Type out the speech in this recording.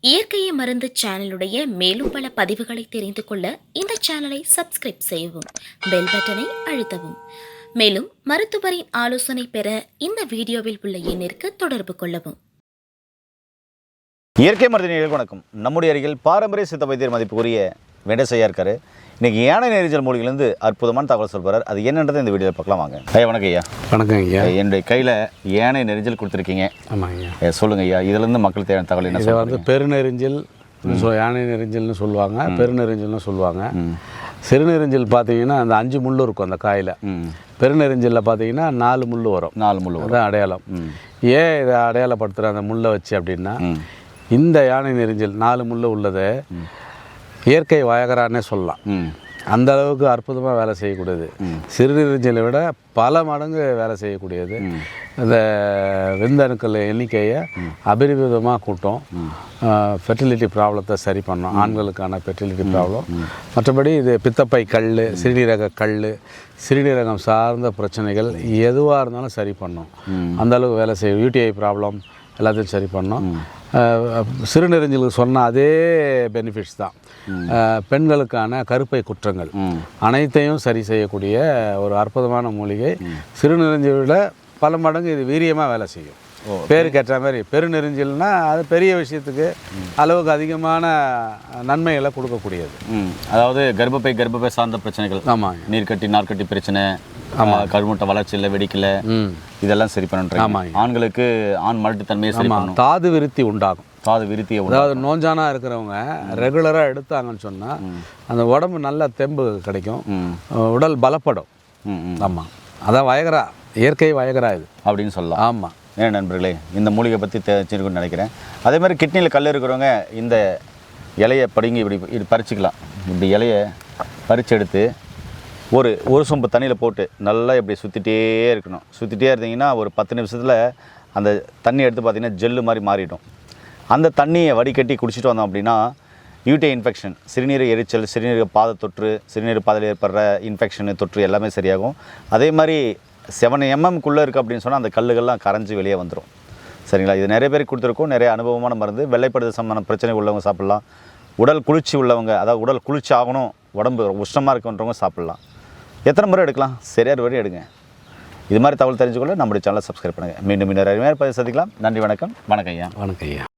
இயற்கையை மருந்து சேனலுடைய மேலும் பல பதிவுகளை தெரிந்து கொள்ள இந்த சேனலை சப்ஸ்கிரைப் செய்யவும், பெல் பட்டனை அழுத்தவும். மேலும் மருத்துவரின் ஆலோசனை பெற இந்த வீடியோவில் உள்ள எண்ணிற்கு தொடர்பு கொள்ளவும். இயற்கை மருந்து நேயர்களுக்கு வணக்கம். நம்முடைய அருகில் பாரம்பரிய சித்த வைத்தியர் மதிப்புக்குரிய வெண்டசையா இருக்காரு. இன்றைக்கி யானை நெரிஞ்சல் மூலிகையிலேருந்து அற்புதமான தகவல் சொல்கிறார். அது என்னன்றதை இந்த வீடியோவில் பார்க்கலாம் வாங்க. ஐயா வணக்கம் ஐயா. வணக்கம் ஐயா. என்னுடைய கையில் யானை நெரிஞ்சல் கொடுத்துருக்கீங்க. ஆமாம் ஐயா. சொல்லுங்கள் ஐயா, இதிலேருந்து மக்கள் தேவையான தகவல் என்ன? இதை வந்து பெருநெரிஞ்சல், யானை நெரிஞ்சல்னு சொல்லுவாங்க, பெருநெரிஞ்சல்னு சொல்லுவாங்க. சிறுநெரிஞ்சல் பார்த்தீங்கன்னா அந்த 5 முள் இருக்கும் அந்த காயில். பெருநெரிஞ்சலில் பார்த்தீங்கன்னா 4 முள் வரும். 4 முள் வரும். அதான் அடையாளம். ஏன் இதை அடையாளப்படுத்துகிற அந்த முள்ளை வச்சு அப்படின்னா, இந்த யானை நெரிஞ்சல் 4 முள் உள்ளதை இயற்கை வயகரானே சொல்லலாம். அந்த அளவுக்கு அற்புதமாக வேலை செய்யக்கூடியது. சிறுநெரிஞ்சலை விட பல மடங்கு வேலை செய்யக்கூடியது. இந்த விந்தணுக்கள் எண்ணிக்கையை அபரிவிதமாக கூட்டும். ஃபெர்டிலிட்டி ப்ராப்ளத்தை சரி பண்ணோம், ஆண்களுக்கான ஃபெர்டிலிட்டி ப்ராப்ளம். மற்றபடி இது பித்தப்பை கல், சிறுநீரக கல், சிறுநீரகம் சார்ந்த பிரச்சனைகள் எதுவாக இருந்தாலும் சரி பண்ணோம். அந்தளவுக்கு வேலை செய்யும். யூடிஐ ப்ராப்ளம் எல்லாத்தையும் சரி பண்ணோம். சிறுநெரிஞ்சலுக்கு சொன்ன அதே பெனிஃபிட்ஸ் தான். பெண்களுக்கான கருப்பை குற்றங்கள் அனைத்தையும் சரி செய்யக்கூடிய ஒரு அற்புதமான மூலிகை. சிறுநெரிஞ்சலை விட பல மடங்கு இது வீரியமாக வேலை செய்யும். பேருக்கு ஏற்ற மாதிரி பெருநெரிஞ்சல்னா அது பெரிய விஷயத்துக்கு அளவுக்கு அதிகமான நன்மைகளை கொடுக்கக்கூடியது. அதாவது கர்ப்பப்பை சார்ந்த பிரச்சனைகள். ஆமாம். நீர்க்கட்டி நார்க்கட்டி பிரச்சனை, கருமுட்டை வளர்ச்சி இல்லை, வெடிக்கல, இதெல்லாம் சரி பண்ணுறேன். ஆமாம். ஆண்களுக்கு ஆண் மலட்டுத்தன்மையை சரி பண்ணும். தாது விருத்தி உண்டாகும். தாது விருத்தியை, அதாவது நோஞ்சானா இருக்கிறவங்க ரெகுலராக எடுத்தாங்கன்னு சொன்னால் அந்த உடம்பு நல்ல தெம்பு கிடைக்கும், உடல் பலப்படும். ஆமாம், அதான் வயகரா, இயற்கை வயகரா இது அப்படின்னு சொல்லலாம். ஆமாம். ஏன் நண்பர்களே, இந்த மூலிகை பற்றி தெரிஞ்சுக்கணும்னு நினைக்கிறேன். அதே மாதிரி கிட்னியில் கல் இருக்கிறவங்க இந்த இலையை படிங்கி இப்படி பறிச்சிக்கலாம். இப்படி இலையை பறித்து எடுத்து ஒரு சொம்பு தண்ணியில் போட்டு நல்லா இப்படி சுற்றிட்டே இருக்கணும். சுற்றிட்டே இருந்தீங்கன்னா ஒரு 10 நிமிஷத்தில் அந்த தண்ணி எடுத்து பார்த்திங்கன்னா ஜெல்லு மாதிரி மாறிடும். அந்த தண்ணியை வடிகட்டி குடிச்சிட்டு வந்தோம் அப்படின்னா யூடிஐ இன்ஃபெக்ஷன், சிறுநீரக எரிச்சல், சிறுநீரக பாதை தொற்று, சிறுநீரக பாதையில் ஏற்படுற இன்ஃபெக்ஷனு தொற்று எல்லாமே சரியாகும். அதே மாதிரி 7 mmக்குள்ளே இருக்குது அப்படின்னு சொன்னால் அந்த கல்லுகள்லாம் கரைஞ்சி வெளியே வந்துடும். சரிங்களா? இது நிறைய பேருக்கு கொடுத்துருக்கோம். நிறைய அனுபவமான மருந்து. வெள்ளைப்படுது சம்பந்தமான பிரச்சனை உள்ளவங்க சாப்பிட்லாம். உடல் குளிர்ச்சி உள்ளவங்க, அதாவது உடல் குளிர்ச்சி ஆகணும், உடம்பு உஷ்ணமாக இருக்குன்றவங்க சாப்பிட்லாம். எத்தனை முறை எடுக்கலாம்? சரியான வரை எடுங்க. இது மாதிரி தகவல் தெரிஞ்சுக்கொள்ள நம்முடைய சேனலை சப்ஸ்கிரைப் பண்ணுங்கள். மீண்டும் இன்னொரு அருமையான பதிவு சந்திக்கலாம். நன்றி, வணக்கம். வணக்கம் ஐயா. வணக்கம் ஐயா.